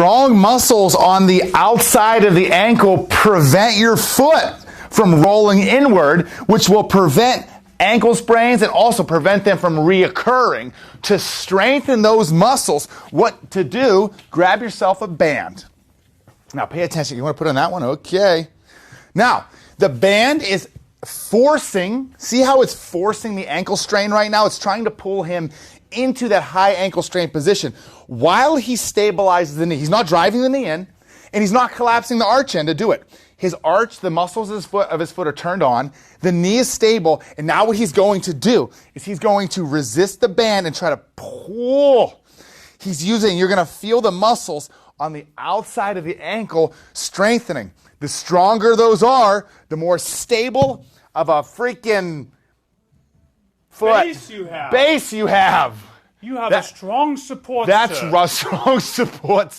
strong muscles on the outside of the ankle prevent your foot from rolling inward, which will prevent ankle sprains and also prevent them from reoccurring. To strengthen those muscles, what to do, grab yourself a band. Now pay attention. You want to put on that one? Okay. Now, the band is forcing, see how it's forcing the ankle strain right now? It's trying to pull him into that high ankle strain position while he stabilizes the knee. He's not driving the knee in, and he's not collapsing the arch in to do it. His arch, the muscles of his foot are turned on, the knee is stable, and now what he's going to do is he's going to resist the band and try to pull. You're going to feel the muscles on the outside of the ankle strengthening. The stronger those are, the more stable of a freaking foot base you have. You have a strong support. That's strong support.